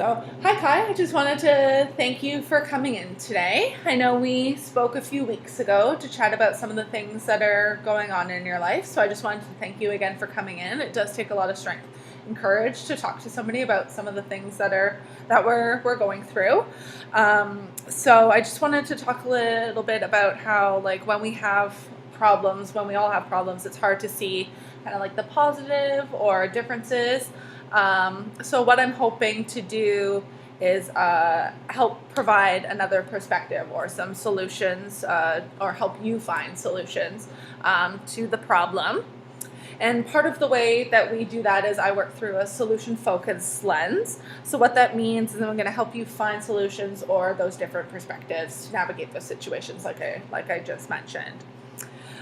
So, hi Kai, I just wanted to thank you for coming in today. I know we spoke a few weeks ago to chat about some of the things that are going on in your life, so I just wanted to thank you again for coming in. It does take a lot of strength and courage to talk to somebody about some of the things that we're going through. So I just wanted to talk a little bit about how, like, when we have problems, when we all have problems, it's hard to see kind of like the positive or differences. So what I'm hoping to do is help provide another perspective or some solutions, or help you find solutions to the problem. And part of the way that we do that is I work through a solution-focused lens. So what that means is I'm going to help you find solutions or those different perspectives to navigate those situations like I just mentioned.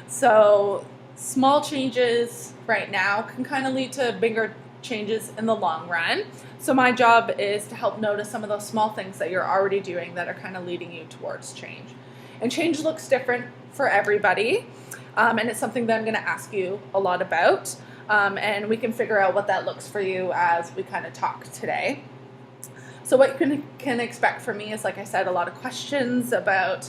So small changes right now can kind of lead to bigger changes in the long run. So my job is to help notice some of those small things that you're already doing that are kind of leading you towards change. And change looks different for everybody. And it's something that I'm going to ask you a lot about. And we can figure out what that looks for you as we kind of talk today. So what you can expect from me is, like I said, a lot of questions about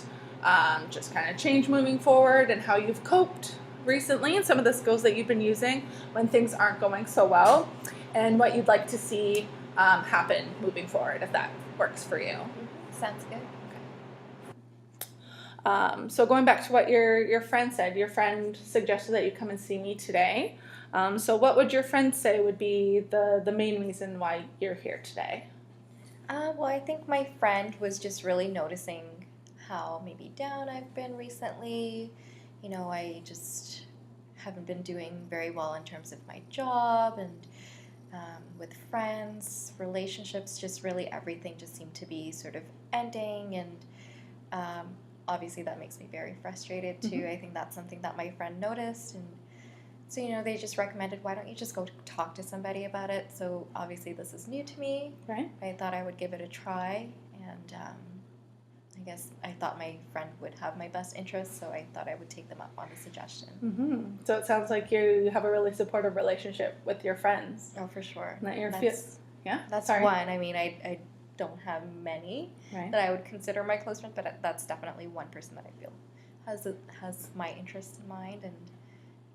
just kind of change moving forward and how you've coped recently and some of the skills that you've been using when things aren't going so well, and what you'd like to see happen moving forward, if that works for you. Sounds good. So going back to what your friend said, your friend suggested that you come and see me today. So what would your friend say would be the main reason why you're here today? Well, I think my friend was just really noticing how maybe down I've been recently. You know, I just haven't been doing very well in terms of my job and with friends, relationships, just really everything just seemed to be sort of ending, and obviously that makes me very frustrated too. Mm-hmm. I think that's something that my friend noticed, and so, they just recommended, why don't you just go talk to somebody about it? So obviously this is new to me. Right. I thought I would give it a try, and I guess I thought my friend would have my best interests, so I thought I would take them up on the suggestion. Mm-hmm. So it sounds like you have a really supportive relationship with your friends. Oh, for sure. That's One. I mean, I don't have many right. that I would consider my close friends, but that's definitely one person that I feel has my interests in mind and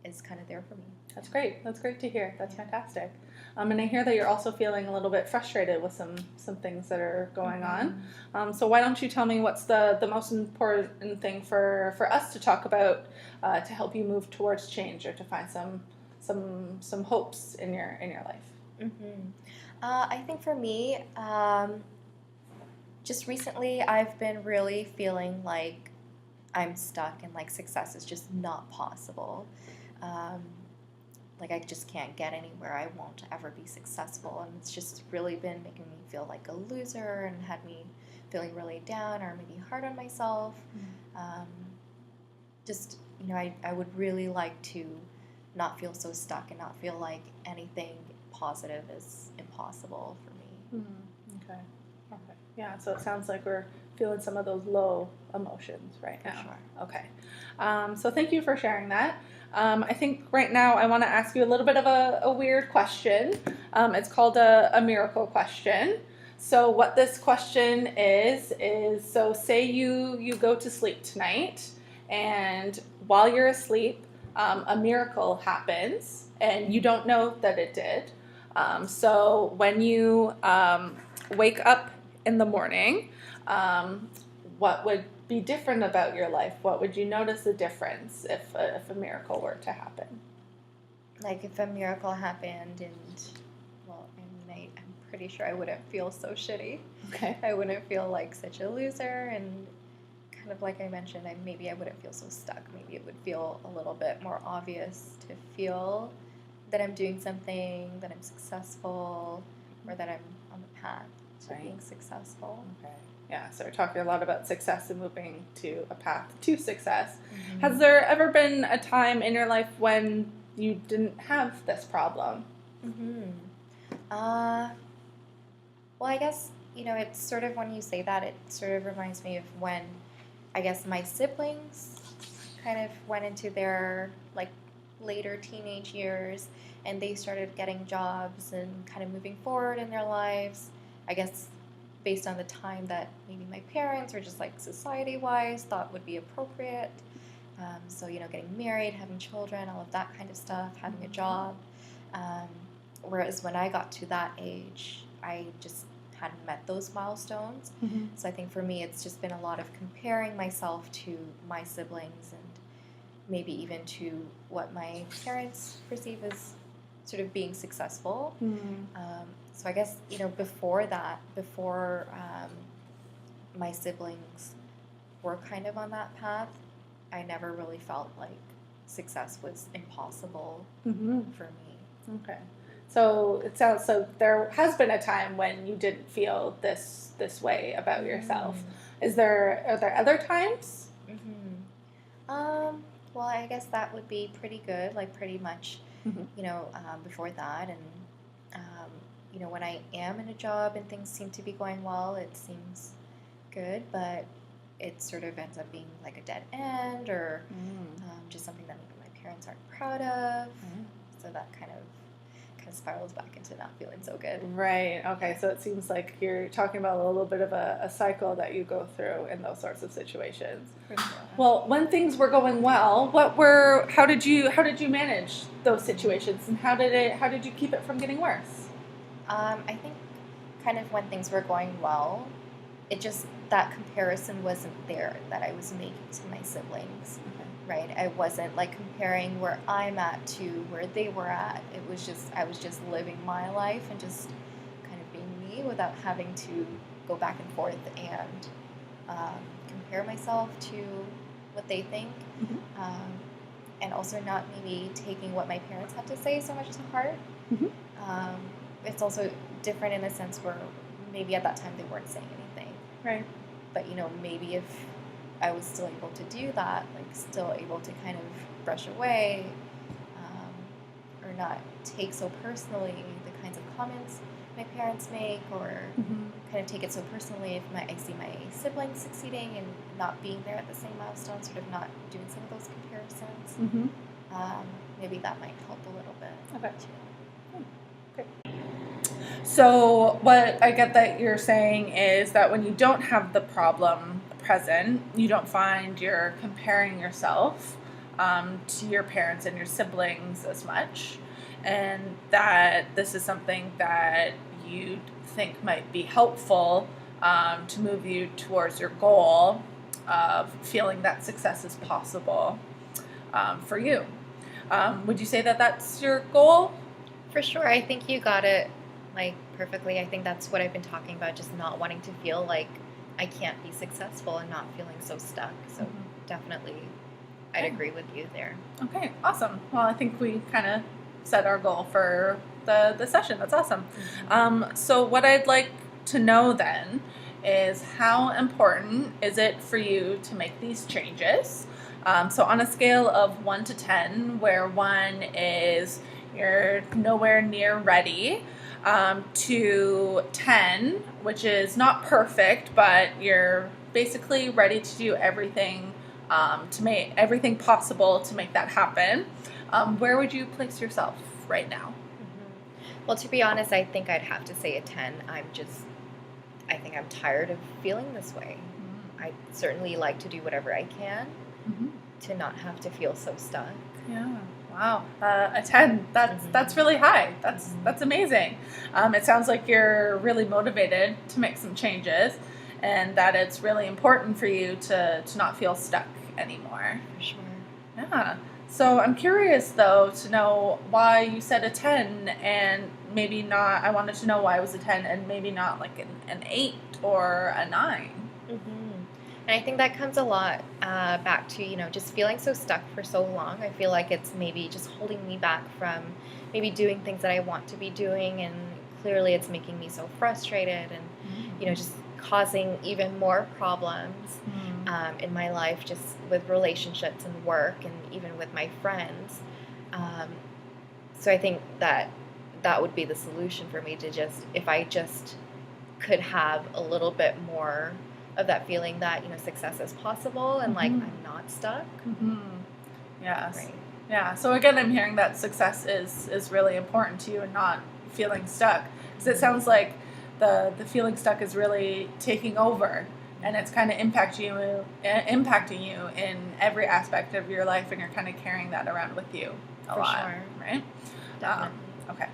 is kind of there for me. That's great. That's great to hear. That's fantastic. And I hear that you're also feeling a little bit frustrated with some things that are going on. So why don't you tell me what's the most important thing for us to talk about to help you move towards change or to find some hopes in your life? I think for me, just recently I've been really feeling like I'm stuck and like success is just not possible. Like I just can't get anywhere. I won't ever be successful, and it's just really been making me feel like a loser and had me feeling really down or maybe hard on myself. Just, I would really like to not feel so stuck and not feel like anything positive is impossible for me. Okay. Yeah, so it sounds like we're feeling some of those low emotions right now. For sure. Okay. So thank you for sharing that. I think right now I want to ask you a little bit of a weird question. It's called a miracle question. So what this question is so say you go to sleep tonight, and while you're asleep, a miracle happens, and you don't know that it did. So when you wake up in the morning, what would be different about your life? What would you notice a difference if a miracle were to happen? Like if a miracle happened, and well, I mean, I'm pretty sure I wouldn't feel so shitty. Okay. I wouldn't feel like such a loser, and kind of like I mentioned, maybe I wouldn't feel so stuck. Maybe it would feel a little bit more obvious to feel that I'm doing something, that I'm successful, or that I'm on the path to being successful. Okay. Yeah, so we're talking a lot about success and moving to a path to success. Mm-hmm. Has there ever been a time in your life when you didn't have this problem? Well, I guess, it's sort of, when you say that, it sort of reminds me of when, I guess, my siblings kind of went into their, like, later teenage years, and they started getting jobs and kind of moving forward in their lives. I guess based on the time that maybe my parents or just like society-wise thought would be appropriate. So, getting married, having children, all of that kind of stuff, having a job. Um, Whereas when I got to that age, I just hadn't met those milestones. Mm-hmm. So I think for me, it's just been a lot of comparing myself to my siblings and maybe even to what my parents perceive as sort of being successful. So I guess, before that, before my siblings were kind of on that path, I never really felt like success was impossible Mm-hmm. for me. Okay. So it sounds so there has been a time when you didn't feel this way about yourself. Are there other times? Well, I guess that would be pretty good, like pretty much, before that. And, when I am in a job and things seem to be going well, it seems good, but it sort of ends up being like a dead end or just something that maybe my parents aren't proud of. So that kind of spirals back into not feeling so good. Right. Okay. So it seems like you're talking about a little bit of a cycle that you go through in those sorts of situations. For sure. Well, when things were going well, how did you manage those situations, and how did you keep it from getting worse? I think kind of when things were going well, it just, that comparison wasn't there that I was making to my siblings. Right? I wasn't like comparing where I'm at to where they were at. I was just living my life and just kind of being me without having to go back and forth and compare myself to what they think. And also not maybe taking what my parents had to say so much to heart. It's also different in a sense where maybe at that time they weren't saying anything. Right. But, maybe if I was still able to do that, like still able to kind of brush away or not take so personally the kinds of comments my parents make, or kind of take it so personally if I see my siblings succeeding and not being there at the same milestone, sort of not doing some of those comparisons. Maybe that might help a little bit. Okay. Too. Okay. So what I get that you're saying is that when you don't have the problem present, you don't find you're comparing yourself to your parents and your siblings as much, and that this is something that you think might be helpful to move you towards your goal of feeling that success is possible for you. Would you say that that's your goal? For sure. I think you got it like perfectly. I think that's what I've been talking about, just not wanting to feel like I can't be successful and not feeling so stuck. So definitely I'd agree with you there. Okay, awesome. Well, I think we kind of set our goal for the session. That's awesome. So what I'd like to know then is, how important is it for you to make these changes? So on a scale of 1 to 10, where 1 is you're nowhere near ready, to 10, which is not perfect, but you're basically ready to do everything to make everything possible to make that happen. Where would you place yourself right now? Well, to be honest, I think I'd have to say a 10. I think I'm tired of feeling this way. I certainly like to do whatever I can to not have to feel so stuck. Yeah. Wow. A 10. That's really high. That's amazing. It sounds like you're really motivated to make some changes, and that it's really important for you to not feel stuck anymore. For sure. Yeah. So I'm curious, though, to know why you said a 10 and maybe not. I wanted to know why it was a 10 and maybe not like an 8 or a 9. And I think that comes a lot back to, just feeling so stuck for so long. I feel like it's maybe just holding me back from maybe doing things that I want to be doing, and clearly it's making me so frustrated and, just causing even more problems in my life, just with relationships and work and even with my friends. So I think that would be the solution for me, to just, if I just could have a little bit more of that feeling that, success is possible and like I'm not stuck. Yes. Right. Yeah. So again, I'm hearing that success is really important to you and not feeling stuck. Because it sounds like the feeling stuck is really taking over, and it's kind of impacting you in every aspect of your life, and you're kind of carrying that around with you a For lot, sure. right? Definitely. Okay.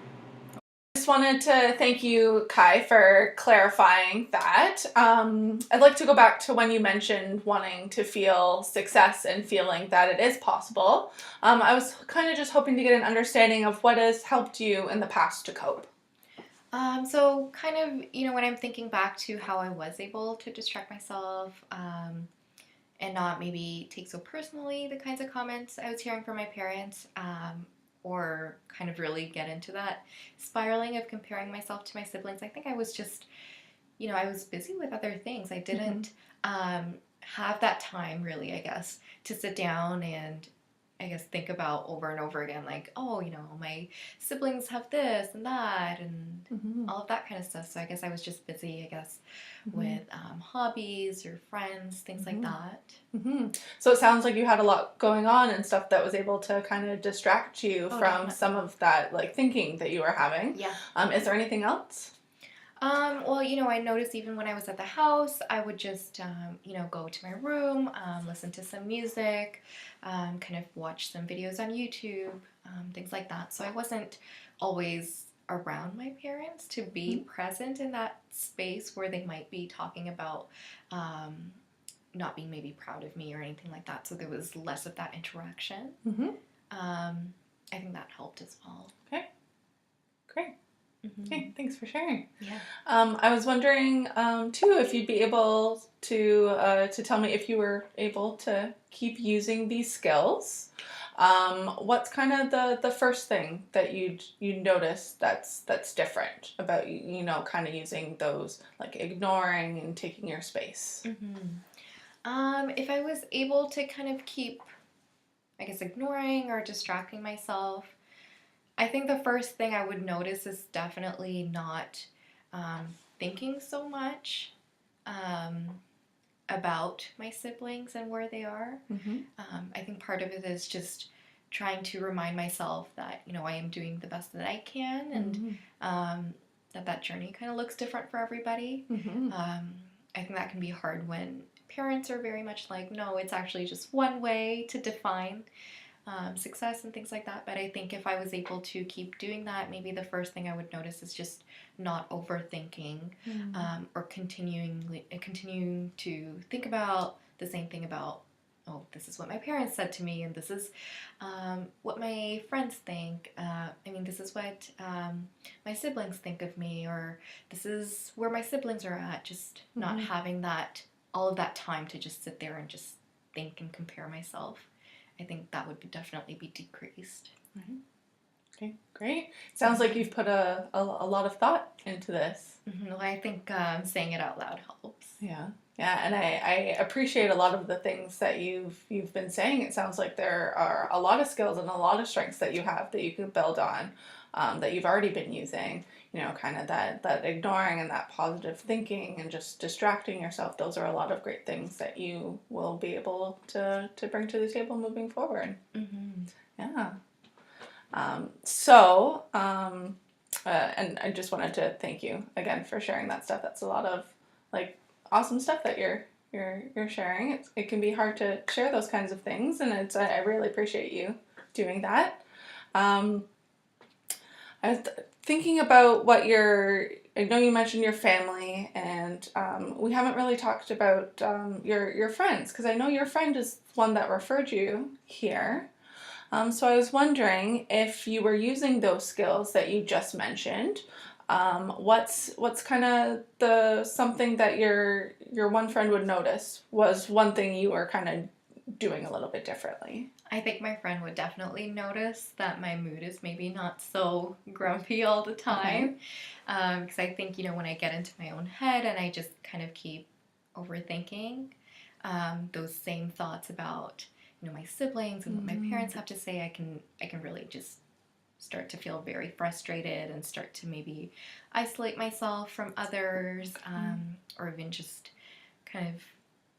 Just wanted to thank you, Kai, for clarifying that. I'd like to go back to when you mentioned wanting to feel success and feeling that it is possible. I was kind of just hoping to get an understanding of what has helped you in the past to cope. So kind of, when I'm thinking back to how I was able to distract myself, and not maybe take so personally the kinds of comments I was hearing from my parents, or kind of really get into that spiraling of comparing myself to my siblings. I think I was just, I was busy with other things. I didn't have that time really, I guess, to sit down and I guess think about over and over again, like, oh, my siblings have this and that and all of that kind of stuff. So I guess I was just busy, I guess, with hobbies or friends, things like that. So it sounds like you had a lot going on and stuff that was able to kind of distract you from Definitely. some of that like thinking that you were having. Yeah. Is there anything else? Well, I noticed even when I was at the house, I would just, go to my room, listen to some music, kind of watch some videos on YouTube, things like that. So I wasn't always around my parents to be present in that space where they might be talking about not being maybe proud of me or anything like that. So there was less of that interaction. I think that helped as well. Okay, great. Okay, thanks for sharing. Yeah. I was wondering too if you'd be able to tell me if you were able to keep using these skills. What's kind of the first thing that you'd notice that's different about kind of using those, like ignoring and taking your space? If I was able to kind of keep, I guess, ignoring or distracting myself, I think the first thing I would notice is definitely not thinking so much about my siblings and where they are. I think part of it is just trying to remind myself that, I am doing the best that I can and that journey kind of looks different for everybody. I think that can be hard when parents are very much like, no, it's actually just one way to define success and things like that. But I think if I was able to keep doing that, maybe the first thing I would notice is just not overthinking or continuing to think about the same thing about, oh, this is what my parents said to me and this is what my friends think. This is what my siblings think of me, or this is where my siblings are at. Just not having all of that time to just sit there and just think and compare myself. I think that would definitely be decreased. Okay, great. Sounds like you've put a lot of thought into this. Well, I think saying it out loud helps. Yeah, and I appreciate a lot of the things that you've been saying. It sounds like there are a lot of skills and a lot of strengths that you have that you can build on, that you've already been using. Kind of that ignoring and that positive thinking and just distracting yourself. Those are a lot of great things that you will be able to bring to the table moving forward. Yeah. And I just wanted to thank you again for sharing that stuff. That's a lot of like awesome stuff that you're sharing. It can be hard to share those kinds of things, and I really appreciate you doing that. I was thinking about I know you mentioned your family, and we haven't really talked about your friends, because I know your friend is one that referred you here. So I was wondering if you were using those skills that you just mentioned. What's kind of something that your one friend would notice was one thing you were kind of doing a little bit differently? I think my friend would definitely notice that my mood is maybe not so grumpy all the time. Because I think, when I get into my own head and I just kind of keep overthinking those same thoughts about, my siblings and what my parents have to say, I can really just start to feel very frustrated and start to maybe isolate myself from others, or even just kind of,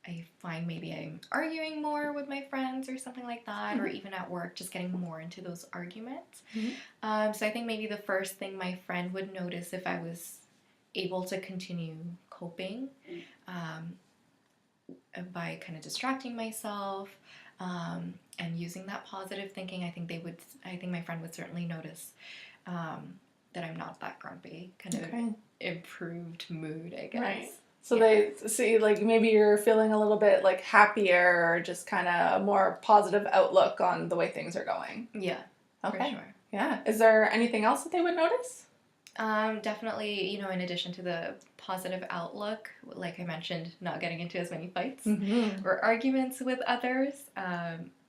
I find maybe I'm arguing more with my friends or something like that, or even at work, just getting more into those arguments. So I think maybe the first thing my friend would notice if I was able to continue coping by kind of distracting myself and using that positive thinking. I think my friend would certainly notice that I'm not that grumpy, kind of improved mood, I guess. Right. So they see, like, maybe you're feeling a little bit, like, happier, or just kind of a more positive outlook on the way things are going. Yeah, okay. For sure. Yeah. Is there anything else that they would notice? Definitely, you know, in addition to the positive outlook, like I mentioned, not getting into as many fights or arguments with others.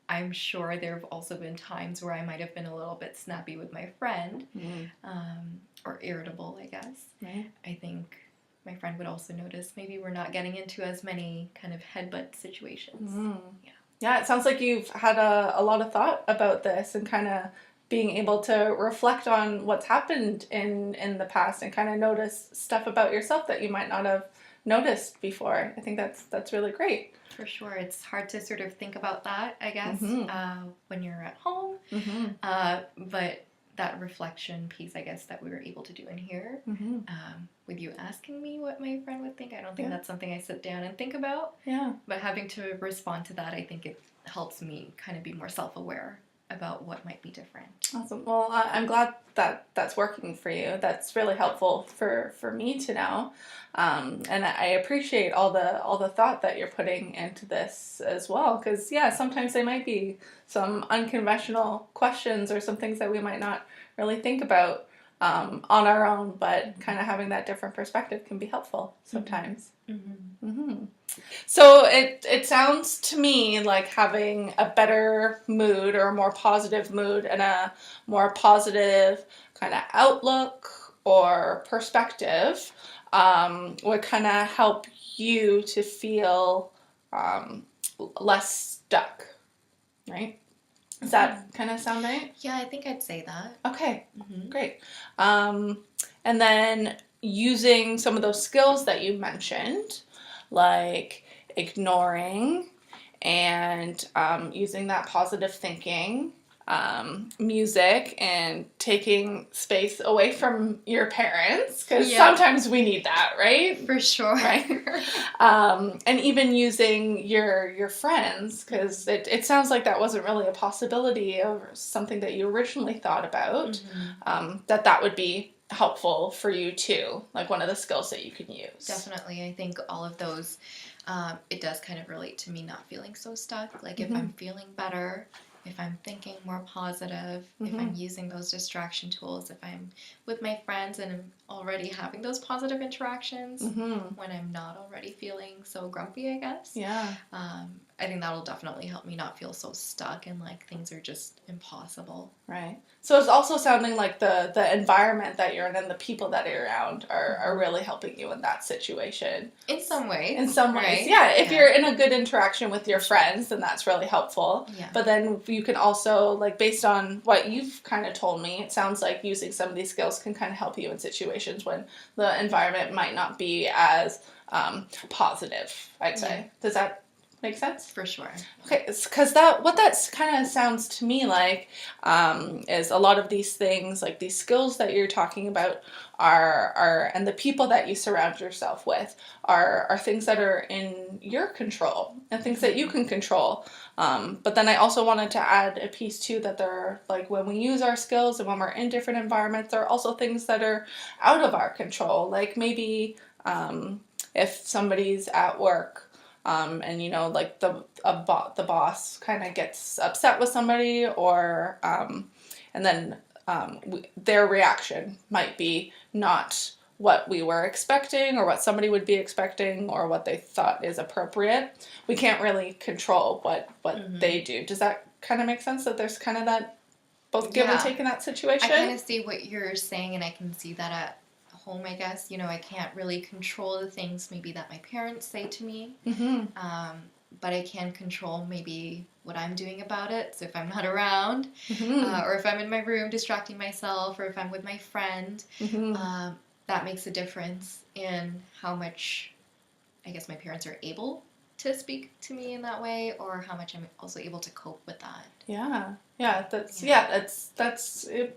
I'm sure there have also been times where I might have been a little bit snappy with my friend, or irritable, I guess. Right. I think my friend would also notice maybe we're not getting into as many kind of headbutt situations. Yeah, it sounds like you've had a lot of thought about this and kind of being able to reflect on what's happened in the past and kind of notice stuff about yourself that you might not have noticed before. I think that's really great. For sure. It's hard to sort of think about that, I guess, when you're at home. But that reflection piece, I guess, that we were able to do in here, with you asking me what my friend would think, I don't think that's something I sit down and think about. Yeah. But having to respond to that, I think it helps me kind of be more self-aware about what might be different. Awesome. Well, I'm glad that that's working for you. That's really helpful for me to know, and I appreciate all the thought that you're putting into this as well. Because sometimes there might be some unconventional questions or some things that we might not really think about on our own, but kind of having that different perspective can be helpful sometimes. So it sounds to me like having a better mood or a more positive mood and a more positive kind of outlook or perspective would kind of help you to feel less stuck, right? Does that kind of sound right? Yeah, I think I'd say that. Okay, great. And then using some of those skills that you mentioned, like ignoring and using that positive thinking, music, and taking space away from your parents, because sometimes we need that, right? For sure. Right? And even using your friends, because it sounds like that wasn't really a possibility or something that you originally thought about, that would be helpful for you too, like one of the skills that you can use. Definitely. I think all of those, it does kind of relate to me not feeling so stuck. Like if I'm feeling better, if I'm thinking more positive, if I'm using those distraction tools, if I'm with my friends and I'm already having those positive interactions when I'm not already feeling so grumpy, I guess. Yeah. I think that'll definitely help me not feel so stuck and like things are just impossible. Right. So it's also sounding like the environment that you're in and the people that you're around are really helping you in that situation. In some ways. In some ways, right? yeah. If you're in a good interaction with your friends, then that's really helpful. Yeah. But then you can also, like, based on what you've kind of told me, it sounds like using some of these skills can kind of help you in situations when the environment might not be as positive, I'd say. Yeah. Does that make sense? For sure. Okay, because what that kind of sounds to me like is a lot of these things, like these skills that you're talking about, are and the people that you surround yourself with are things that are in your control and things that you can control. But then I also wanted to add a piece too, that they're like, when we use our skills and when we're in different environments, there are also things that are out of our control. Like maybe if somebody's at work, and you know, like the boss kind of gets upset with somebody, or and then their reaction might be not what we were expecting or what somebody would be expecting or what they thought is appropriate. We can't really control what they do. Does that kind of make sense, that there's kind of that both give and take in that situation? I kind of see what you're saying, and I can see that at home, I guess. You know, I can't really control the things maybe that my parents say to me, but I can control maybe what I'm doing about it. So if I'm not around, or if I'm in my room distracting myself, or if I'm with my friend, that makes a difference in how much, I guess, my parents are able to speak to me in that way, or how much I'm also able to cope with that. That's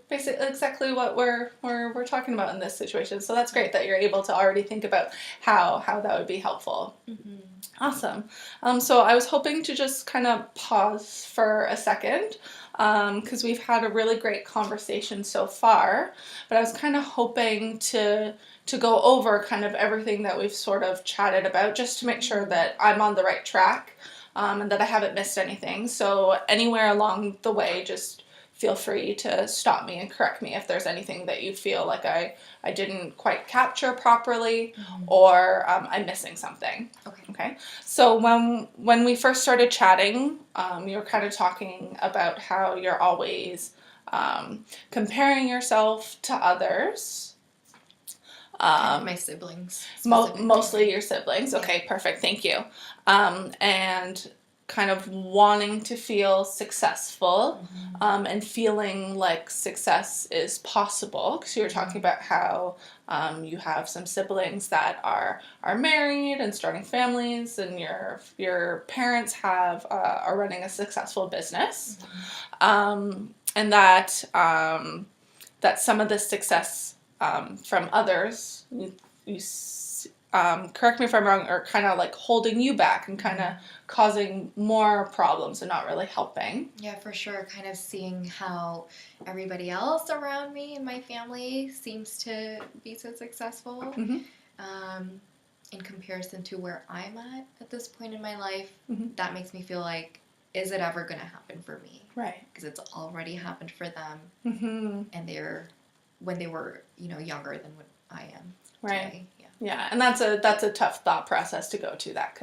basically exactly what we're talking about in this situation. So that's great that you're able to already think about how that would be helpful. Mm-hmm. Awesome. So I was hoping to just kind of pause for a second because we've had a really great conversation so far, but I was kind of hoping to go over kind of everything that we've sort of chatted about just to make sure that I'm on the right track and that I haven't missed anything. So anywhere along the way, just feel free to stop me and correct me if there's anything that you feel like I didn't quite capture properly or I'm missing something. Okay. So when we first started chatting, you were kind of talking about how you're always comparing yourself to others. My siblings. Mostly your siblings. Okay, perfect. Thank you. And kind of wanting to feel successful and feeling like success is possible, because you were talking about how you have some siblings that are married and starting families, and your parents are running a successful business, and that that some of the success from others, correct me if I'm wrong, are kind of like holding you back and kind of causing more problems and not really helping. Yeah, for sure. Kind of seeing how everybody else around me and my family seems to be so successful in comparison to where I'm at this point in my life. That makes me feel like, is it ever going to happen for me? Right. Because it's already happened for them, and when they were, younger than what I am today. Yeah, and that's a tough thought process to go to, that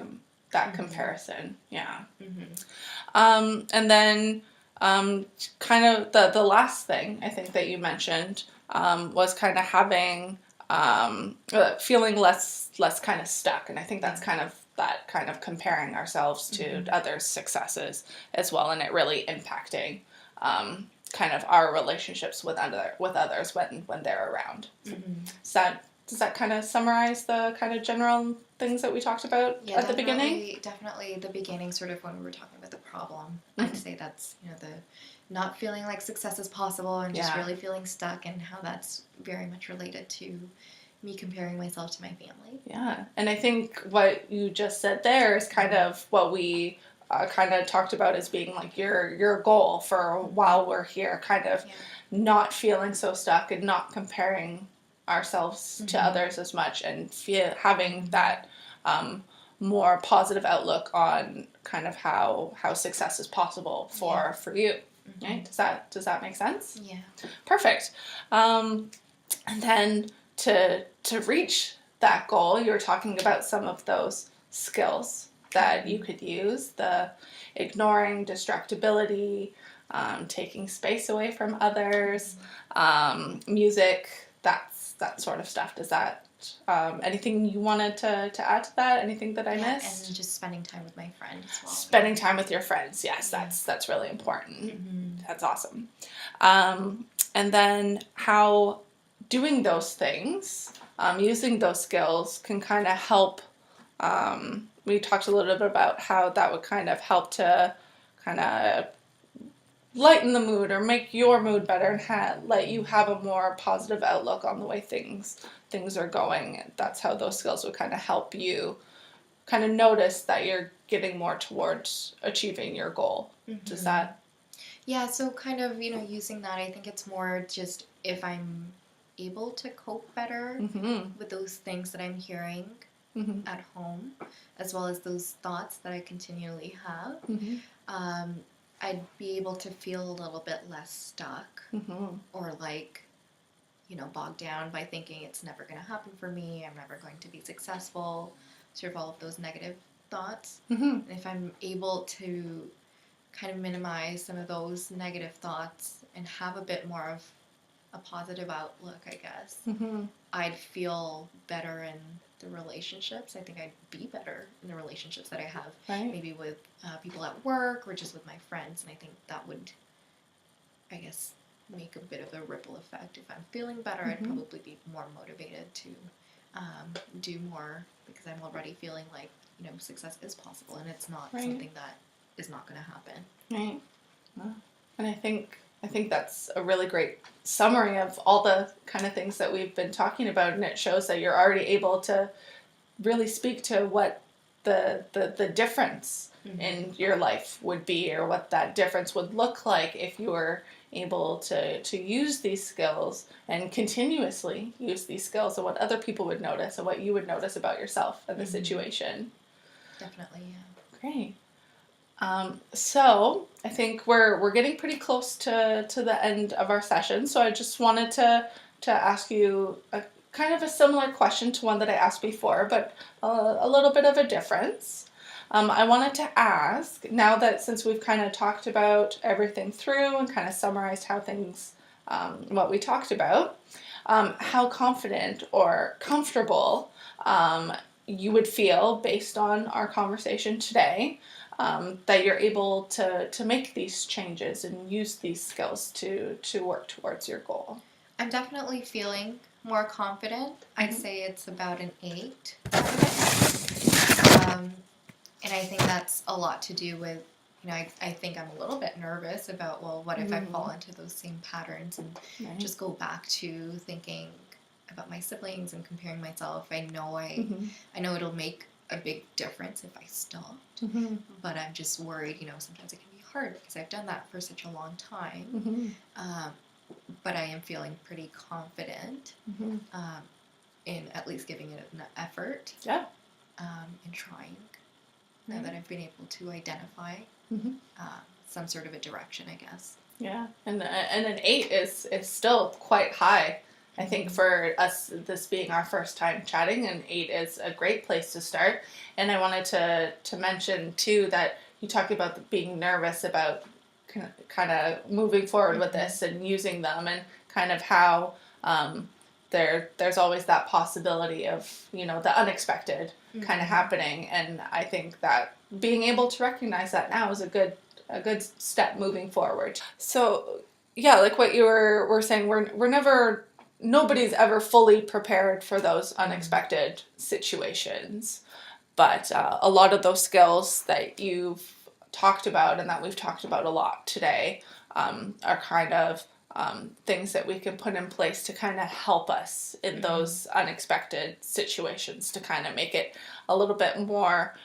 comparison. Yeah. And then kind of the last thing I think that you mentioned was kind of having feeling less kind of stuck, and I think that's kind of comparing ourselves to others' successes as well, and it really impacting kind of our relationships with others when they're around. Does that kind of summarize the kind of general things that we talked about at the beginning? Definitely the beginning, sort of when we were talking about the problem. I'd say that's, the not feeling like success is possible and just really feeling stuck, and how that's very much related to me comparing myself to my family. Yeah, and I think what you just said there is kind of what we kind of talked about as being like your goal for while we're here, kind of not feeling so stuck and not comparing ourselves to others as much, and having that more positive outlook on kind of how success is possible for you. Right? Does that make sense? Yeah. Perfect. And then to reach that goal, you were talking about some of those skills that you could use: the ignoring distractibility, taking space away from others, music, that sort of stuff. Does that anything you wanted to add to that? Anything that I missed? And just spending time with my friends as well. Spending time with your friends, yes, that's really important. That's awesome. And then how doing those things, using those skills, can kind of help. We talked a little bit about how that would kind of help to kind of lighten the mood or make your mood better, and let you have a more positive outlook on the way things are going. That's how those skills would kind of help you kind of notice that you're getting more towards achieving your goal. Does that? Yeah, so kind of, using that, I think it's more just if I'm able to cope better with those things that I'm hearing at home, as well as those thoughts that I continually have, I'd be able to feel a little bit less stuck or like, bogged down by thinking it's never going to happen for me, I'm never going to be successful, sort of all of those negative thoughts. And if I'm able to kind of minimize some of those negative thoughts and have a bit more of a positive outlook, I guess, I'd feel better in the relationships. I think I'd be better in the relationships that I have, maybe with people at work or just with my friends. And I think that would, I guess, make a bit of a ripple effect. If I'm feeling better, I'd probably be more motivated to do more, because because I'm already feeling like, you know, success is possible, and it's not Right. something that is not going to happen. Right. And I think that's a really great summary of all the kind of things that we've been talking about, and it shows that you're already able to really speak to what the difference in your life would be, or what that difference would look like if you were able to use these skills and continuously use these skills, and what other people would notice and what you would notice about yourself and the situation. Definitely, yeah. Great. So I think we're getting pretty close to the end of our session. So I just wanted to ask you a kind of a similar question to one that I asked before, but a little bit of a difference. I wanted to ask, now that since we've kind of talked about everything through and kind of summarized how things, what we talked about, how confident or comfortable you would feel based on our conversation today, that you're able to make these changes and use these skills to work towards your goal. I'm definitely feeling more confident. I'd say it's about an 8. And I think that's a lot to do with, you know, I think I'm a little bit nervous about, well, what if I fall into those same patterns and just go back to thinking about my siblings and comparing myself. I know it'll make a big difference if I stopped, but I'm just worried, you know, sometimes it can be hard because I've done that for such a long time. But I am feeling pretty confident in at least giving it an effort. Yeah. And trying. Now that I've been able to identify some sort of a direction, I guess. Yeah, and an 8 is still quite high. I think for us, this being our first time chatting, an 8 is a great place to start. And I wanted to mention too that you talked about being nervous about kind of moving forward with this and using them, and kind of how there's always that possibility of, you know, the unexpected kind of happening. And I think that being able to recognize that now is a good step moving forward. So yeah, like what you were saying, nobody's ever fully prepared for those unexpected situations, but a lot of those skills that you've talked about and that we've talked about a lot today are kind of things that we can put in place to kind of help us in those unexpected situations, to kind of make it a little bit more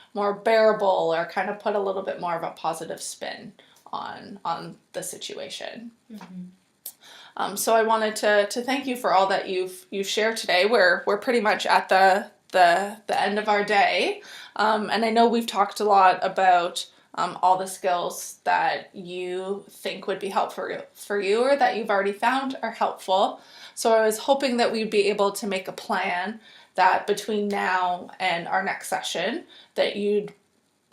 bearable, or kind of put a little bit more of a positive spin on the situation. So I wanted to thank you for all that you've shared today. We're pretty much at the end of our day, and I know we've talked a lot about all the skills that you think would be helpful for you, or that you've already found are helpful. So I was hoping that we'd be able to make a plan that between now and our next session, that you'd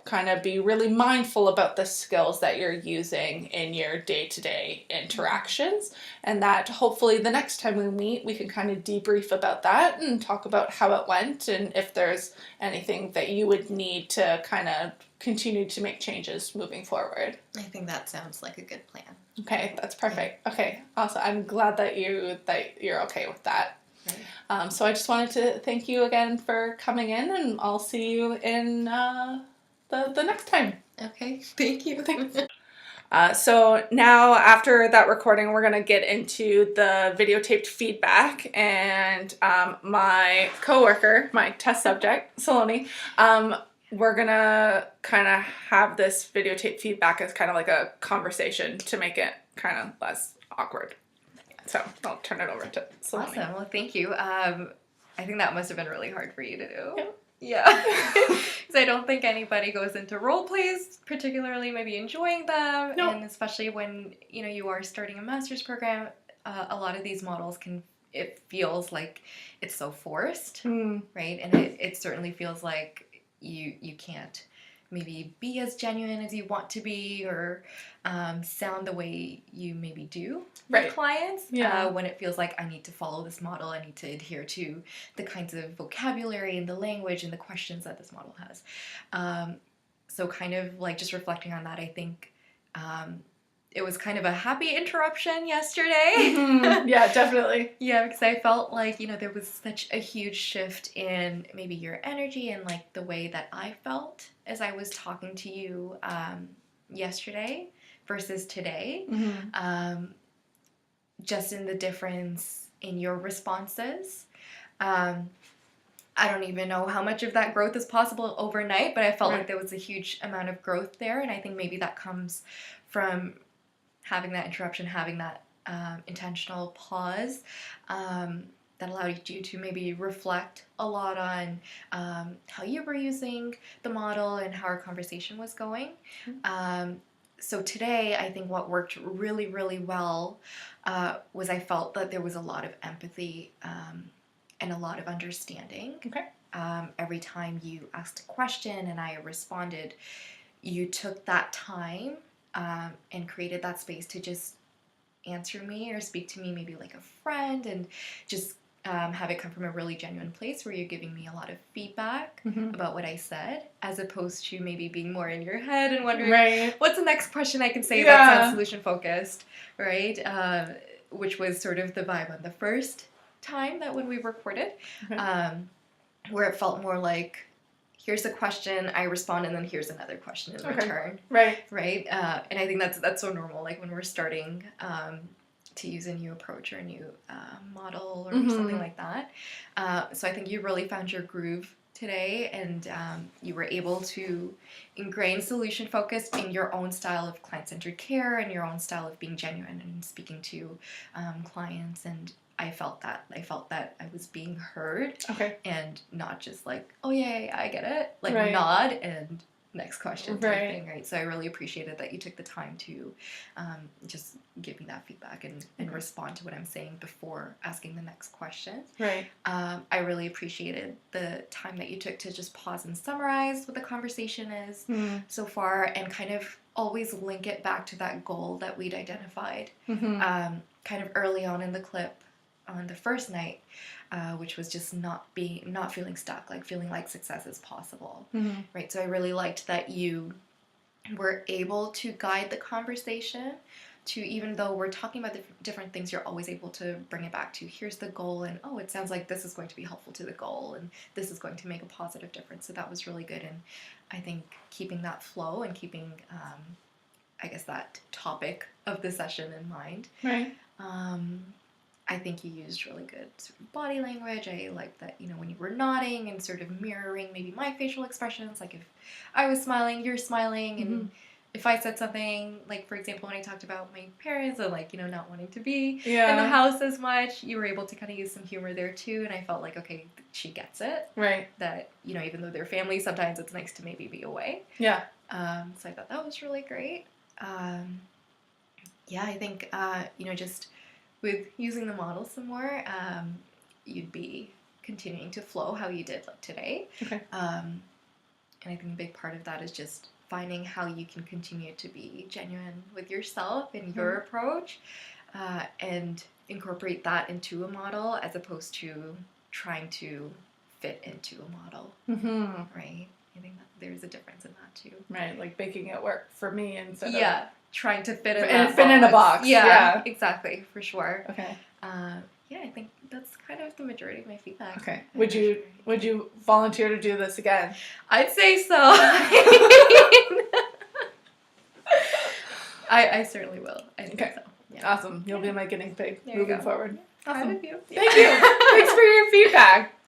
kind of be really mindful about the skills that you're using in your day-to-day interactions, and that hopefully the next time we meet, we can kind of debrief about that and talk about how it went, and if there's anything that you would need to kind of continue to make changes moving forward. I think that sounds like a good plan. Okay, that's perfect. Okay, awesome. I'm glad that you're okay with that. Right. So I just wanted to thank you again for coming in, and I'll see you in the next time. Okay, thank you. So now, after that recording, we're going to get into the videotaped feedback, and my coworker, my test subject, Saloni, we're going to kind of have this videotaped feedback as kind of like a conversation to make it kind of less awkward. So I'll turn it over to Saloni. Awesome. Well, thank you. I think that must have been really hard for you to do. Yeah. Yeah, because I don't think anybody goes into role plays particularly maybe enjoying them, and especially when, you know, you are starting a master's program, a lot of these models it feels like it's so forced, right? And it certainly feels like you can't maybe be as genuine as you want to be, or sound the way you maybe do with clients, when it feels like I need to follow this model, I need to adhere to the kinds of vocabulary and the language and the questions that this model has. So kind of like just reflecting on that, I think it was kind of a happy interruption yesterday. Mm-hmm. Yeah, definitely. Yeah, because I felt like, there was such a huge shift in maybe your energy and like the way that I felt as I was talking to you yesterday versus today. Mm-hmm. Just in the difference in your responses. I don't even know how much of that growth is possible overnight, but I felt like there was a huge amount of growth there, and I think maybe that comes from having that interruption, having that intentional pause that allowed you to maybe reflect a lot on how you were using the model and how our conversation was going. So today, I think what worked really, really well was I felt that there was a lot of empathy and a lot of understanding. Okay. Every time you asked a question and I responded, you took that time and created that space to just answer me or speak to me maybe like a friend, and just have it come from a really genuine place where you're giving me a lot of feedback about what I said, as opposed to maybe being more in your head and wondering what's the next question I can say that sounds solution focused, right? Which was sort of the vibe on the first time that when we recorded, where it felt more like, here's a question, I respond, and then here's another question in return. Right. And I think that's so normal, like when we're starting to use a new approach or a new model or something like that. So I think you really found your groove today, and you were able to ingrain solution focus in your own style of client-centered care and your own style of being genuine and speaking to clients. And I felt that I was being heard, and not just like, oh yeah, I get it, like nod and next question type thing, right? So I really appreciated that you took the time to just give me that feedback and respond to what I'm saying before asking the next question. I really appreciated the time that you took to just pause and summarize what the conversation is so far, and kind of always link it back to that goal that we'd identified kind of early on in the clip on the first night, which was just not feeling stuck, like feeling like success is possible, right? So I really liked that you were able to guide the conversation to, even though we're talking about different things, you're always able to bring it back to, here's the goal, and oh, it sounds like this is going to be helpful to the goal, and this is going to make a positive difference. So that was really good, and I think keeping that flow and keeping, I guess, that topic of the session in mind. I think you used really good sort of body language. I liked that, when you were nodding and sort of mirroring maybe my facial expressions, like if I was smiling, you're smiling, and if I said something, like for example, when I talked about my parents and like, not wanting to be in the house as much, you were able to kind of use some humor there too, and I felt like, okay, she gets it. That, even though they're family, sometimes it's nice to maybe be away. So I thought that was really great. I think, just with using the model some more, you'd be continuing to flow how you did like today. And I think a big part of that is just finding how you can continue to be genuine with yourself and your approach, and incorporate that into a model as opposed to trying to fit into a model. Right? I think that there's a difference in that too. Right, like making it work for me instead of trying to fit in a box. Yeah, exactly, for sure. I think that's kind of the majority of my feedback. Would you volunteer to do this again? I'd say so. I certainly will. I think so. Yeah. Awesome. You'll be my guinea pig moving forward. Awesome. Thank you. Thank you. Thanks for your feedback.